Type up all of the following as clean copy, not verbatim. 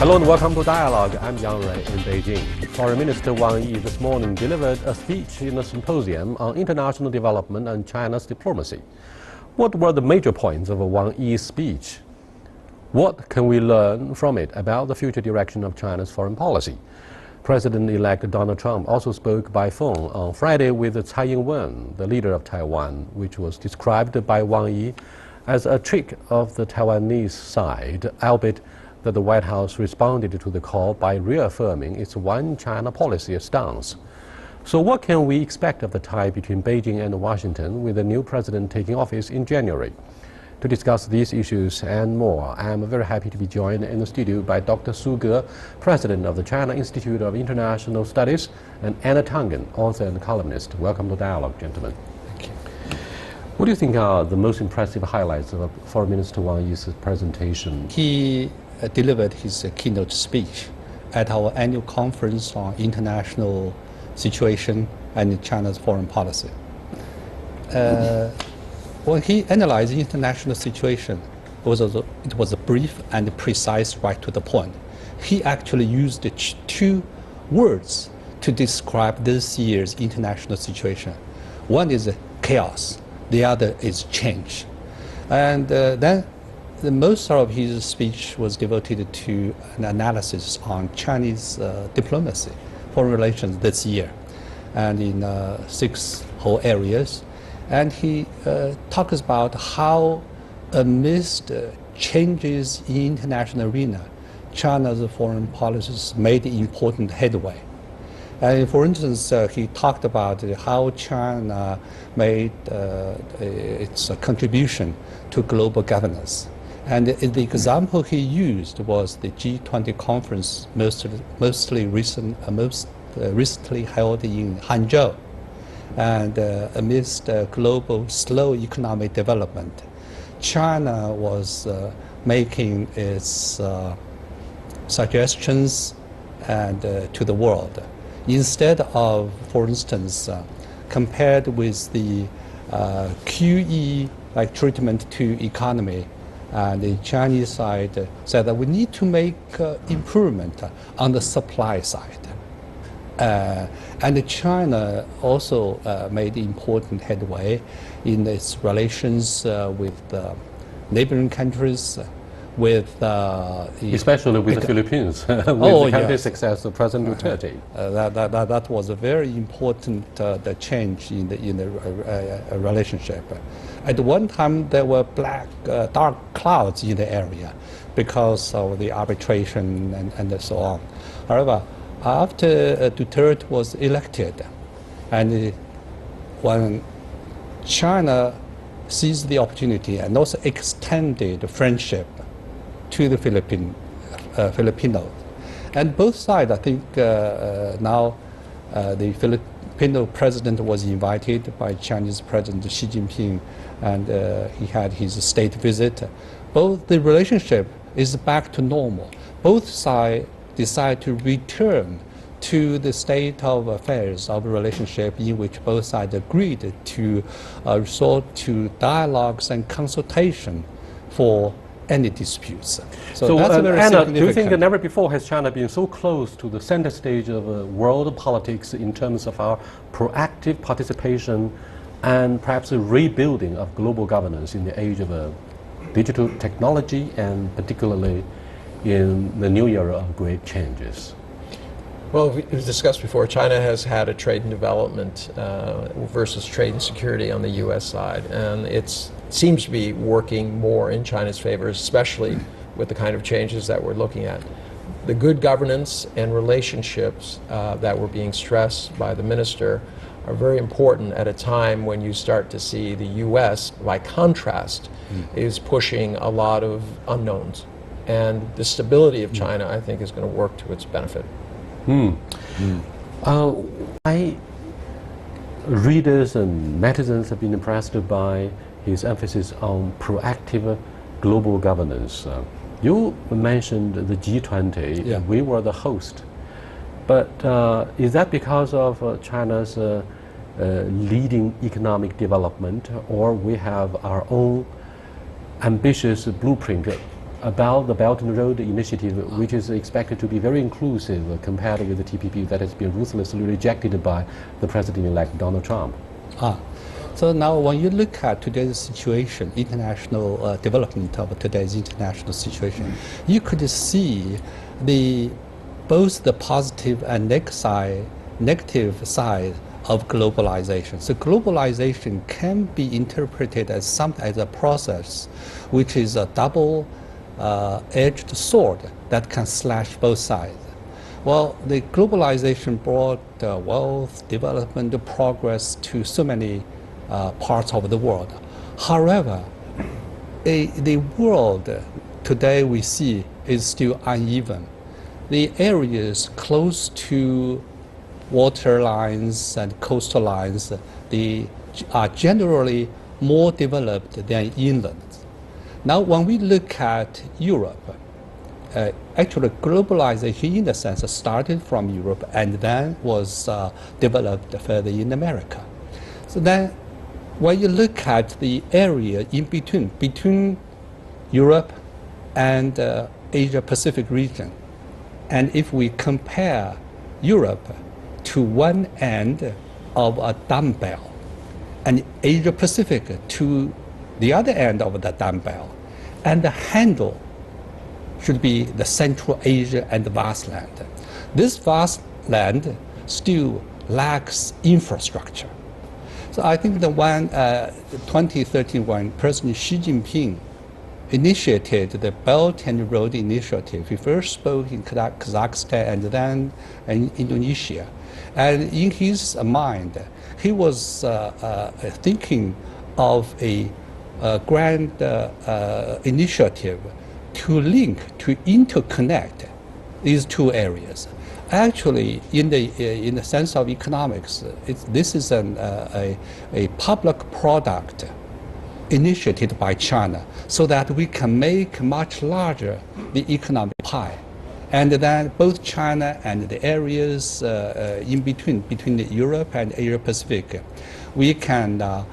Hello and welcome to Dialogue. I'm Yang Rui in Beijing. Foreign Minister Wang Yi this morning delivered a speech in a symposium on international development and China's diplomacy. What were the major points of Wang Yi's speech? What can we learn from it about the future direction of China's foreign policy? President-elect Donald Trump also spoke by phone on Friday with Tsai Ing-wen, the leader of Taiwan, which was described by Wang Yi as a trick of the Taiwanese side, albeit that the White House responded to the call by reaffirming its one China policy stance. So what can we expect of the tie between Beijing and Washington with the new president taking office in January? To discuss these issues and more, I am very happy to be joined in the studio by Dr. Su Ge, president of the China Institute of International Studies, and Anna Tangen, author and columnist. Welcome to Dialogue, gentlemen. Thank you. What do you think are the most impressive highlights of Foreign Minister Wang Yi's presentation? He delivered his keynote speech at our annual conference on international situation and China's foreign policy. When he analyzed the international situation, it was a brief and precise, right to the point. He actually used two words to describe this year's international situation. One is chaos, the other is change. And then most of his speech was devoted to an analysis on Chinese diplomacy, foreign relations this year, and in 6 whole areas. And he talks about how, amidst changes in international arena, China's foreign policies made important headway. And for instance, he talked about how China made its contribution to global governance. And the example he used was the G20 conference most recently held in Hangzhou. And amidst global slow economic development, China was making its suggestions to the world. Instead of, for instance, compared with the QE like treatment to economy, the Chinese side said that we need to make improvement on the supply side. And China also made important headway in its relations with neighboring countries, with especially with the Philippines, with the country's success of President Duterte. That was a very important the change in the relationship. At one time, there were dark clouds in the area because of the arbitration and so on. However, after Duterte was elected, and when China seized the opportunity and also extended friendship to the Filipinos, and both sides, I think now the Filipino president was invited by Chinese President Xi Jinping, and he had his state visit. Both the relationship is back to normal. Both sides decide to return to the state of affairs of relationship in which both sides agreed to resort to dialogues and consultation for any disputes. So that's very Anna, significant. do you think that never before has China been so close to the center stage of world politics in terms of our proactive participation and perhaps a rebuilding of global governance in the age of digital technology and particularly in the new era of great changes? Well, we've discussed before, China has had a trade and development versus trade and security on the U.S. side, and it seems to be working more in China's favor, especially with the kind of changes that we're looking at. The good governance and relationships that were being stressed by the minister are very important at a time when you start to see the U.S., by contrast, is pushing a lot of unknowns. And the stability of China, I think, is going to work to its benefit. Readers and netizens have been impressed by his emphasis on proactive global governance. You mentioned the G20. Yeah. We were the host. But is that because of China's leading economic development, or we have our own ambitious blueprint about the Belt and Road Initiative, which is expected to be very inclusive compared with the TPP that has been ruthlessly rejected by the President-elect Donald Trump. So now when you look at today's situation, international development of today's international situation, you could see both the positive and negative side of globalization. So globalization can be interpreted as a process which is a double-edged sword that can slash both sides. Well, the globalization brought wealth, development, progress to so many parts of the world. However, the world today we see is still uneven. The areas close to water lines and coastal lines, they are generally more developed than inland. Now, when we look at Europe, actually globalization in a sense started from Europe and then was developed further in America. So then when you look at the area in between Europe and Asia Pacific region, and if we compare Europe to one end of a dumbbell and Asia Pacific to the other end of the dumbbell, and the handle should be the Central Asia and the vast land. This vast land still lacks infrastructure. So I think that when 2013, when President Xi Jinping initiated the Belt and Road Initiative, he first spoke in Kazakhstan and then in Indonesia. And in his mind, he was thinking of a grand initiative to link, to interconnect these two areas. Actually, in the sense of economics, this is a public product initiated by China so that we can make much larger the economic pie. And then both China and the areas in between Europe and Asia Pacific, we can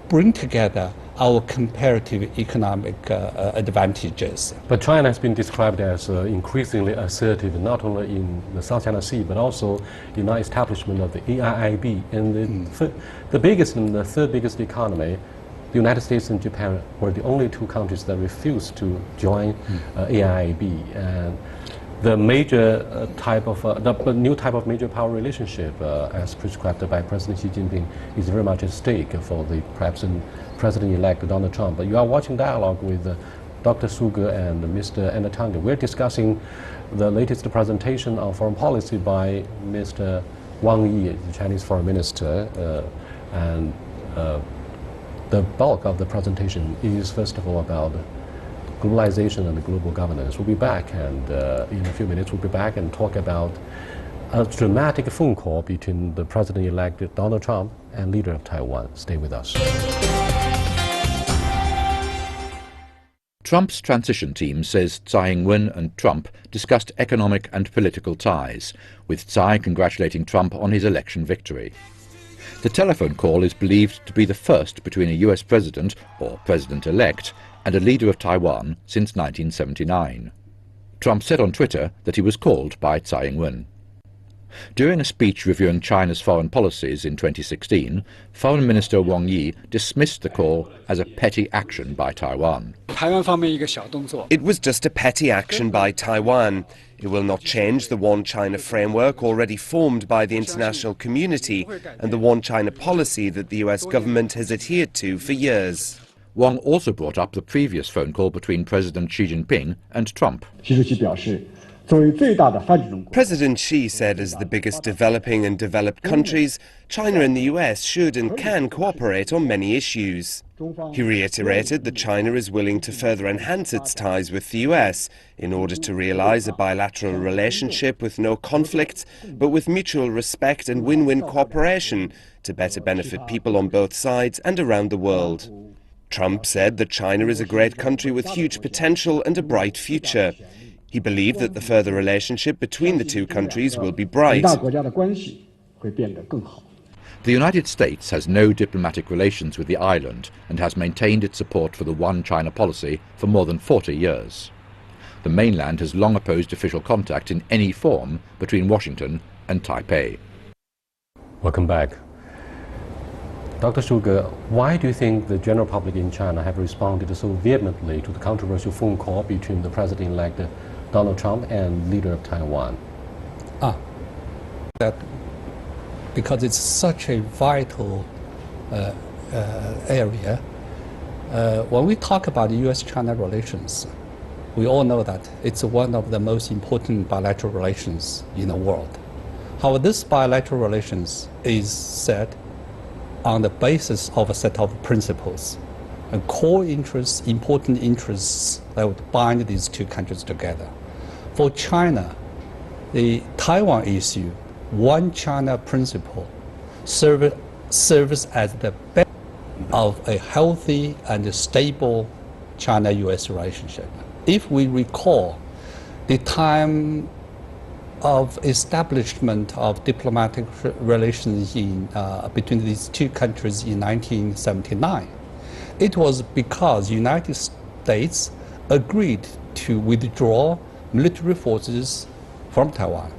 bring together our comparative economic advantages. But China has been described as increasingly assertive, not only in the South China Sea, but also in the establishment of the AIIB. And the biggest and the third biggest economy, the United States and Japan, were the only two countries that refused to join AIIB. And the major the new type of major power relationship, as prescribed by President Xi Jinping, is very much at stake for the President-elect Donald Trump. But you are watching dialogue with Dr. Suge and Mr. Anatanga. We're discussing the latest presentation on foreign policy by Mr. Wang Yi, the Chinese foreign minister, and the bulk of the presentation is, first of all, about globalization and global governance. We'll be back, and in a few minutes we'll be back and talk about a dramatic phone call between the President-elect Donald Trump and leader of Taiwan. Stay with us. Trump's transition team says Tsai Ing-wen and Trump discussed economic and political ties, with Tsai congratulating Trump on his election victory. The telephone call is believed to be the first between a US president, or president-elect, and a leader of Taiwan since 1979. Trump said on Twitter that he was called by Tsai Ing-wen. During a speech reviewing China's foreign policies in 2016, Foreign Minister Wang Yi dismissed the call as a petty action by Taiwan. It was just a petty action by Taiwan. It will not change the One China framework already formed by the international community and the One China policy that the US government has adhered to for years. Wang also brought up the previous phone call between President Xi Jinping and Trump. President Xi said as the biggest developing and developed countries, China and the US should and can cooperate on many issues. He reiterated that China is willing to further enhance its ties with the US in order to realize a bilateral relationship with no conflicts, but with mutual respect and win-win cooperation to better benefit people on both sides and around the world. Trump said that China is a great country with huge potential and a bright future. He believed that the further relationship between the two countries will be bright. The United States has no diplomatic relations with the island and has maintained its support for the One China policy for more than 40 years. The mainland has long opposed official contact in any form between Washington and Taipei. Welcome back. Dr. Sugar, why do you think the general public in China have responded so vehemently to the controversial phone call between the president-elect Donald Trump and leader of Taiwan? That because it's such a vital area. When we talk about U.S.-China relations, we all know that it's one of the most important bilateral relations in the world. However, this bilateral relations is set on the basis of a set of principles and core interests, important interests that would bind these two countries together. For China, the Taiwan issue, One China principle, serves as the basis of a healthy and stable China-U.S. relationship. If we recall the time of establishment of diplomatic relations between these two countries in 1979, it was because the United States agreed to withdraw military forces from Taiwan,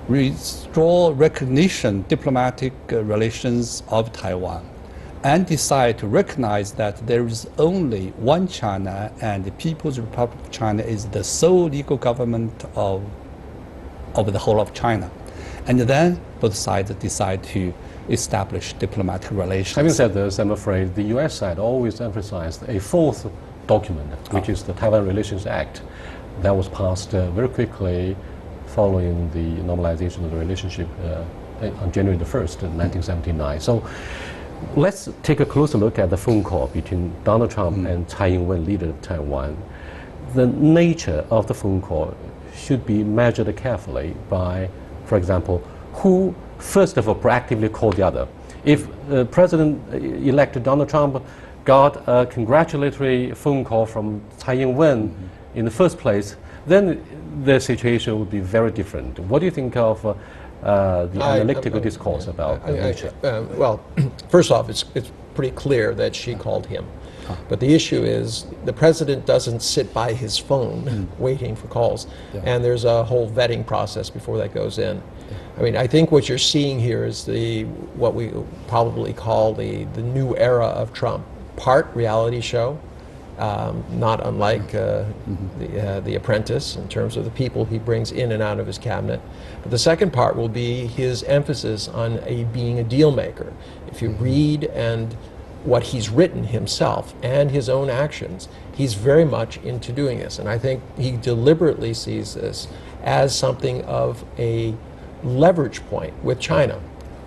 restore recognition diplomatic relations of Taiwan, and decide to recognize that there is only one China and the People's Republic of China is the sole legal government of the whole of China. And then both sides decide to establish diplomatic relations. Having said this, I'm afraid the U.S. side always emphasized a fourth document, which is the Taiwan Relations Act, that was passed very quickly following the normalization of the relationship on January the 1st, 1979. So let's take a closer look at the phone call between Donald Trump and Tsai Ing-wen, leader of Taiwan. The nature of the phone call should be measured carefully by, for example, who first of all proactively called the other. If President-elect Donald Trump got a congratulatory phone call from Tsai Ing-wen in the first place, then the situation would be very different. What do you think of the analytical discourse about nature? Well, first off, it's pretty clear that she called him. But the issue is the president doesn't sit by his phone waiting for calls, and there's a whole vetting process before that goes in. I mean, I think what you're seeing here is what we probably call the new era of Trump. Part reality show, not unlike the Apprentice in terms of the people he brings in and out of his cabinet. But the second part will be his emphasis on being a deal maker. If you read and what he's written himself and his own actions, he's very much into doing this. And I think he deliberately sees this as something of a leverage point with China,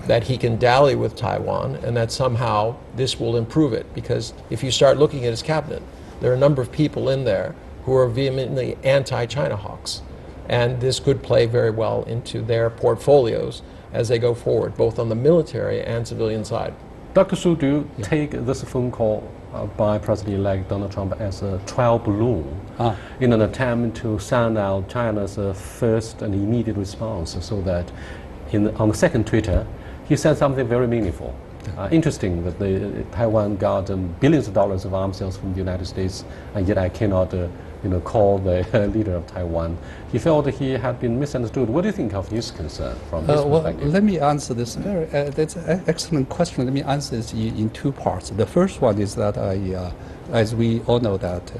that he can dally with Taiwan and that somehow this will improve it. Because if you start looking at his cabinet, there are a number of people in there who are vehemently anti-China hawks. And this could play very well into their portfolios as they go forward, both on the military and civilian side. Dr. Su, do you take this phone call by President-elect Donald Trump as a trial balloon in an attempt to sound out China's first and immediate response, so that on the second Twitter, he said something very meaningful? Interesting that Taiwan got billions of dollars of arms sales from the United States, and yet I cannot call the leader of Taiwan. He felt he had been misunderstood. What do you think of his concern from his perspective? Well, let me answer this. That's an excellent question. Let me answer this in two parts. The first one is that, as we all know, that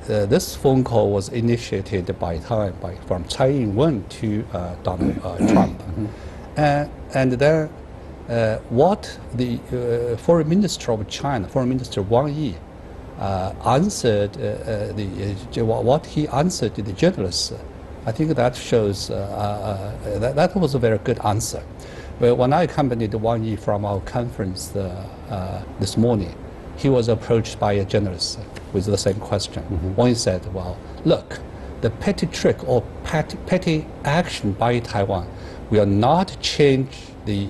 this phone call was initiated from Tsai Ing-wen to Donald Trump. And then what the Foreign Minister of China, Foreign Minister Wang answered what he answered to the journalists, I think that shows that was a very good answer. Well, when I accompanied Wang Yi from our conference this morning, he was approached by a journalist with the same question. Wang Yi said, well, look, the petty trick or petty action by Taiwan will not change the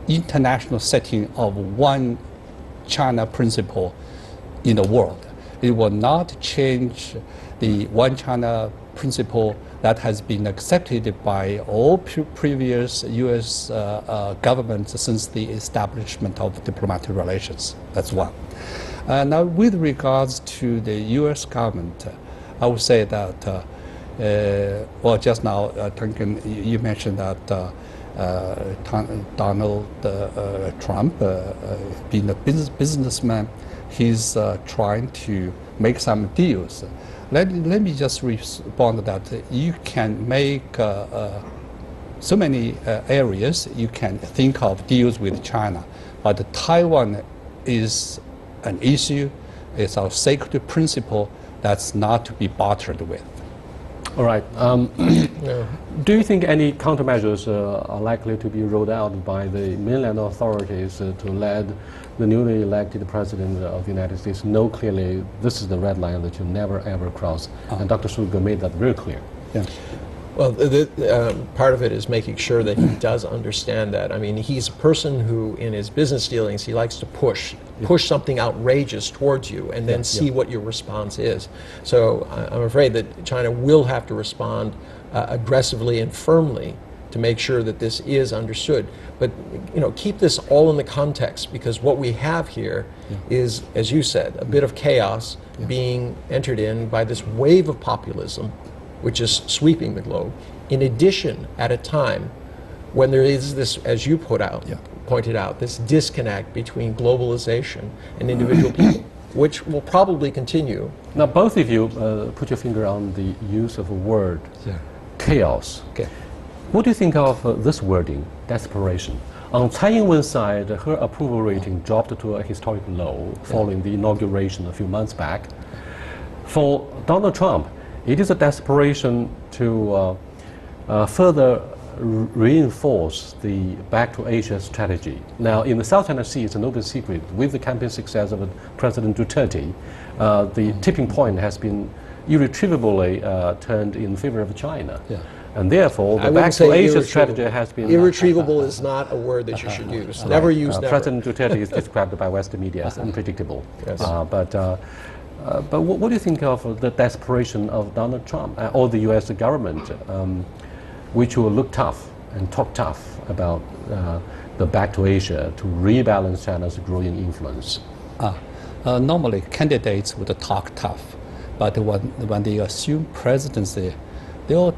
international setting of one China principle in the world. It will not change the one China principle that has been accepted by all previous U.S. Governments since the establishment of diplomatic relations. That's one. Now, with regards to the U.S. government, I would say that, well, just now, Duncan, you mentioned that Donald Trump, being a businessman, he's trying to make some deals. Let me just respond that you can make so many areas you can think of deals with China, but Taiwan is an issue, it's our sacred principle that's not to be bartered with. All right. Do you think any countermeasures are likely to be rolled out by the mainland authorities to let the newly elected president of the United States know clearly this is the red line that you never ever cross? And Dr. Suga made that very clear. Yeah. Well, part of it is making sure that he does understand that. I mean, he's a person who, in his business dealings, he likes to push something outrageous towards you and then see what your response is. So I'm afraid that China will have to respond aggressively and firmly to make sure that this is understood. But, you know, keep this all in the context, because what we have here is, as you said, a bit of chaos being entered in by this wave of populism which is sweeping the globe, in addition, at a time when there is this, as you pointed out, this disconnect between globalization and individual people, which will probably continue. Now, both of you put your finger on the use of a word, chaos. Okay. What do you think of this wording, desperation? On Tsai Ing-wen's side, her approval rating dropped to a historic low following the inauguration a few months back. For Donald Trump, it is a desperation to further reinforce the Back to Asia strategy. Now, in the South China Sea, it's an open secret. With the campaign success of President Duterte, the tipping point has been irretrievably turned in favor of China. And therefore, the Back to Asia strategy has been... Irretrievable is not a word that you should use. Never use never. President Duterte is described by Western media as unpredictable. But what do you think of the desperation of Donald Trump or the U.S. government, which will look tough and talk tough about the Back to Asia to rebalance China's growing influence? Normally, candidates would talk tough, but when they assume presidency, they'll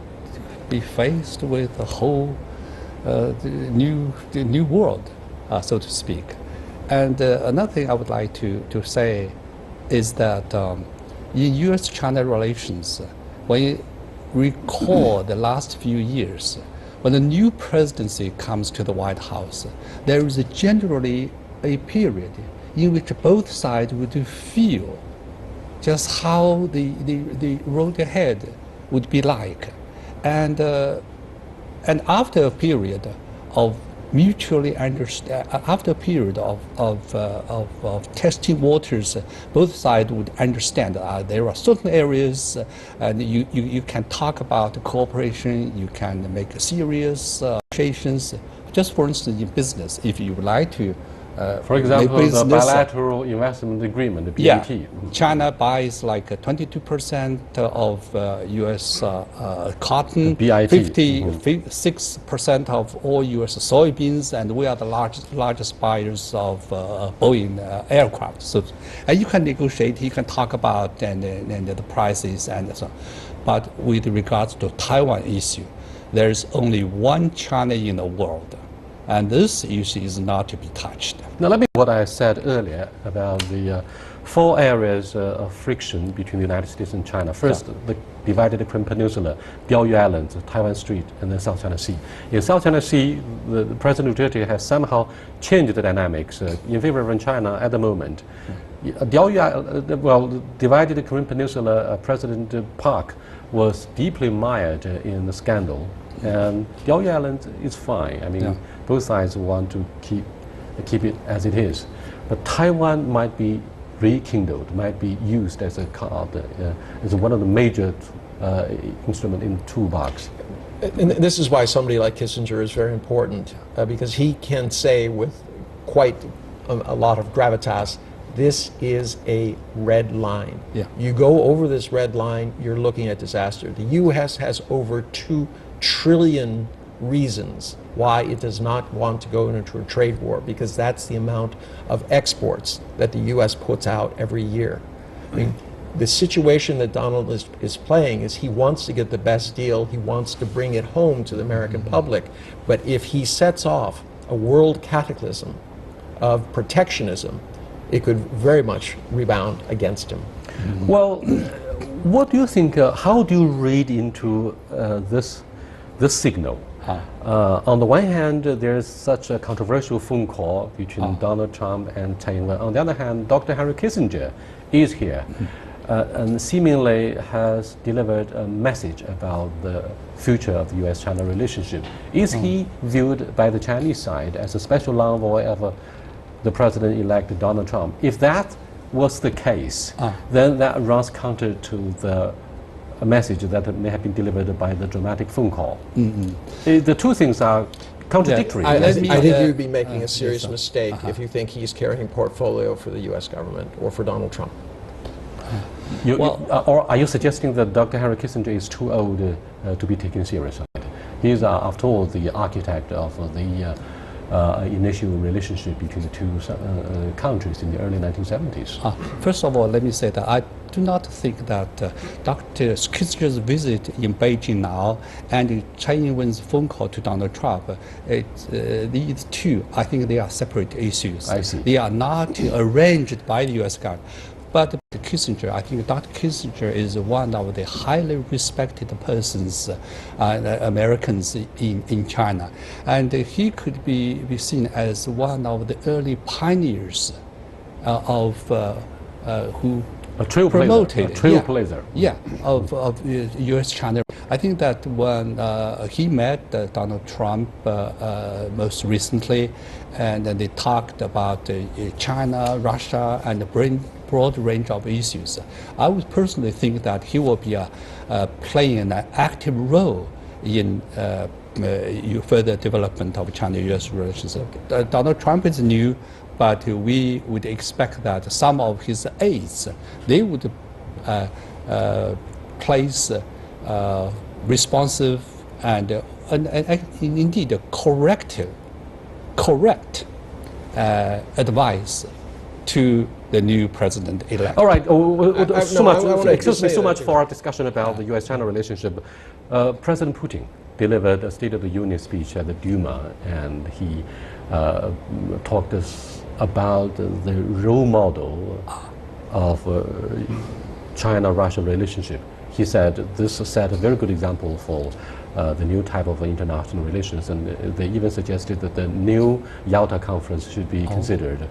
be faced with a whole new world, so to speak. And another thing I would like to say is that in U.S.-China relations, when you recall the last few years, when the new presidency comes to the White House, there is generally a period in which both sides would feel just how the road ahead would be like. And after a period of mutually understand, after a period of testing waters, both sides would understand there are certain areas and you can talk about cooperation, you can make serious negotiations. Just for instance, in business, if you would like to for example, the bilateral investment agreement, the BAT. Yeah, China buys like 22% of U.S. cotton, 56% of all U.S. soybeans, and we are the largest buyers of Boeing aircraft. So, and you can negotiate, you can talk about and the prices and so on. But with regards to Taiwan issue, there is only one China in the world. And this issue is not to be touched. Now, let me what I said earlier about the 4 areas of friction between the United States and China. First, the divided Korean Peninsula, Diaoyu Islands, Taiwan Strait, and then South China Sea. In South China Sea, the President Duterte has somehow changed the dynamics in favor of China at the moment. Diaoyu, divided Korean Peninsula, President Park was deeply mired in the scandal. And Diaoyu Island is fine. I mean, both sides want to keep it as it is. But Taiwan might be rekindled, might be used as a card, as one of the major instruments in the toolbox. And this is why somebody like Kissinger is very important, because he can say with quite a lot of gravitas, This is a red line. Yeah. You go over this red line, you're looking at disaster. The U.S. has over 2 trillion reasons why it does not want to go into a trade war, because that's the amount of exports that the U.S. puts out every year. I mean, the situation that Donald is playing is he wants to get the best deal, he wants to bring it home to the American public, but if he sets off a world cataclysm of protectionism, it could very much rebound against him. Well, what do you think, how do you read into this signal? On the one hand, there's such a controversial phone call between Donald Trump and Tsai Ing-wen. On the other hand, Dr. Henry Kissinger is here and seemingly has delivered a message about the future of the U.S.-China relationship. Is he viewed by the Chinese side as a special envoy of the president-elect Donald Trump? If that was the case, then that runs counter to the message that may have been delivered by the dramatic phone call. The two things are contradictory. I think you'd be making a serious mistake if you think he's carrying portfolio for the U.S. government or for Donald Trump. Or are you suggesting that Dr. Henry Kissinger is too old to be taken seriously? He is, after all, the architect of the initial relationship between the two countries in the early 1970s. First of all, let me say that I do not think that Dr. Kissinger's visit in Beijing now and Tsai Ing-wen's phone call to Donald Trump, these two, I think they are separate issues. I see. They are not arranged by the U.S. government. But Kissinger, I think Dr. Kissinger is one of the highly respected persons, Americans in China. And he could be seen as one of the early pioneers of who promoted trailblazer. Of U.S.-China. I think that when he met Donald Trump most recently, and they talked about China, Russia, and the broad range of issues, I would personally think that he will be playing an active role in further development of China-U.S. relations. Donald Trump is new, but we would expect that some of his aides, they would place responsive and indeed correct advice to the new president-elect. All right. Excuse me so much for our discussion about the U.S.-China relationship. President Putin delivered a State of the Union speech at the Duma, and he talked about the role model of China-Russia relationship. He said this set a very good example for the new type of international relations, and they even suggested that the new Yalta Conference should be considered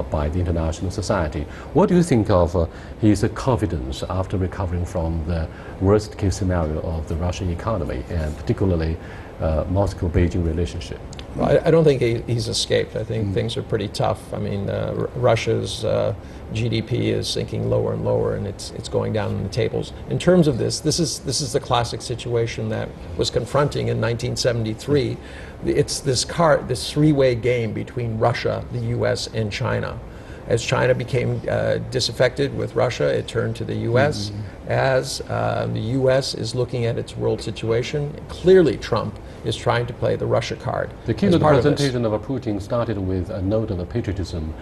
by the international society. What do you think of his confidence after recovering from the worst-case scenario of the Russian economy, and particularly Moscow-Beijing relationship? Well, I don't think he's escaped. I think things are pretty tough. I mean, Russia's GDP is sinking lower and lower, and it's going down in the tables. In terms of this is the classic situation that was confronting in 1973. It's this three-way game between Russia, the U.S., and China. As China became disaffected with Russia, it turned to the U.S. As the U.S. is looking at its world situation, clearly Trump is trying to play the Russia card. The keynote presentation of Putin started with a note of patriotism,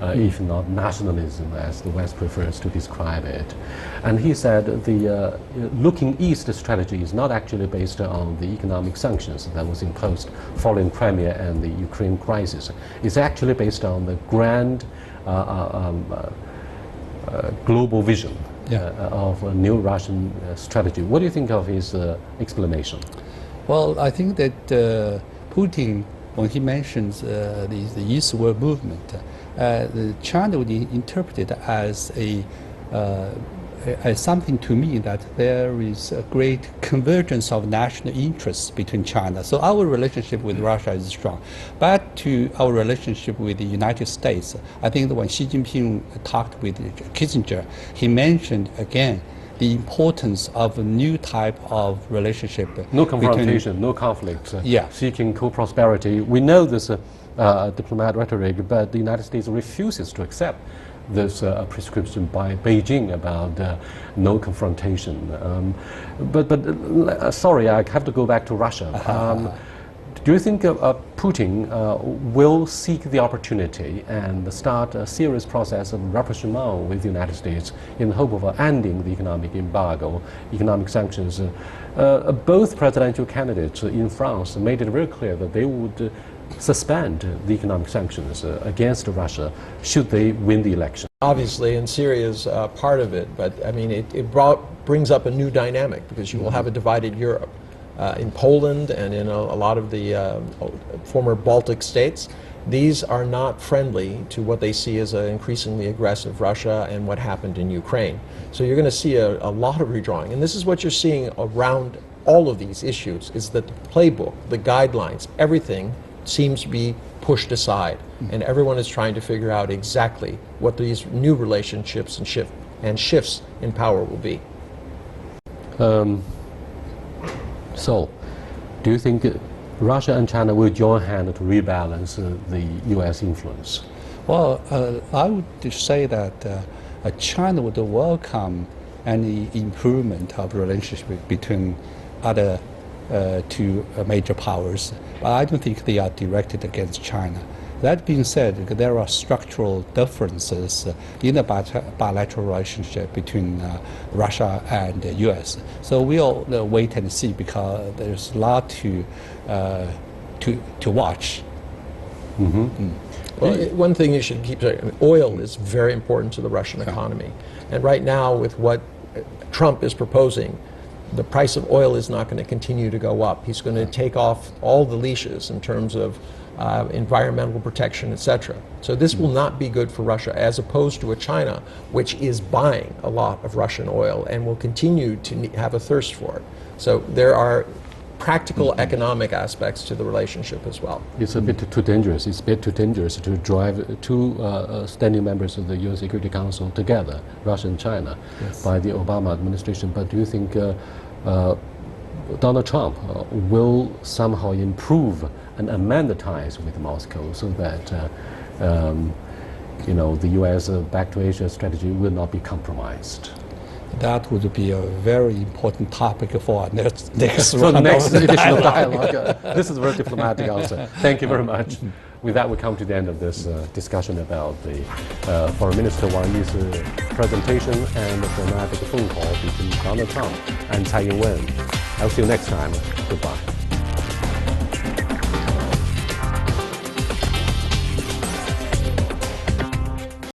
if not nationalism, as the West prefers to describe it. And he said the looking east strategy is not actually based on the economic sanctions that was imposed following Crimea and the Ukraine crisis. It's actually based on the grand global vision of a new Russian strategy. What do you think of his explanation? Well, I think that Putin, when he mentions the eastward movement, China would interpret it as as something to me that there is a great convergence of national interests between China. So our relationship with Russia is strong. Back to our relationship with the United States, I think that when Xi Jinping talked with Kissinger, he mentioned again the importance of a new type of relationship. No confrontation, no conflict, yeah. Seeking co-prosperity. We know this diplomatic rhetoric, but the United States refuses to accept this prescription by Beijing about no confrontation. Sorry, I have to go back to Russia. Do you think Putin will seek the opportunity and start a serious process of rapprochement with the United States in the hope of ending the economic embargo, economic sanctions? Both presidential candidates in France made it very clear that they would suspend the economic sanctions against Russia should they win the election. Obviously, and Syria is part of it, but I mean, it brings up a new dynamic because you will have a divided Europe. In Poland and in a lot of the former Baltic states, these are not friendly to what they see as an increasingly aggressive Russia and what happened in Ukraine. So you're going to see a lot of redrawing. And this is what you're seeing around all of these issues, is that the playbook, the guidelines, everything seems to be pushed aside. And everyone is trying to figure out exactly what these new relationships and shifts in power will be. So, do you think Russia and China will join hands to rebalance the U.S. influence? Well, I would say that China would welcome any improvement of relationship between other two major powers, but I don't think they are directed against China. That being said, there are structural differences in the bilateral relationship between Russia and the U.S. So we'll wait and see, because there's a lot to watch. Well, one thing you should keep saying, oil is very important to the Russian economy. And right now, with what Trump is proposing, the price of oil is not going to continue to go up. He's going to take off all the leashes in terms of environmental protection, etc. So this will not be good for Russia, as opposed to a China which is buying a lot of Russian oil and will continue to have a thirst for it. So there are practical economic aspects to the relationship as well. It's a bit too dangerous. It's a bit too dangerous to drive two standing members of the U.S. Security Council together, Russia and China, by the Obama administration. But do you think Donald Trump will somehow improve and amend the ties with Moscow so that the U.S. back to Asia strategy will not be compromised? That would be a very important topic for our next for the next edition of dialogue. This is a very diplomatic answer. Thank you very much. With that, we come to the end of this discussion about the Foreign Minister Wang Yi's presentation and the dramatic phone call between Donald Trump and Tsai Ing-wen. I'll see you next time. Goodbye.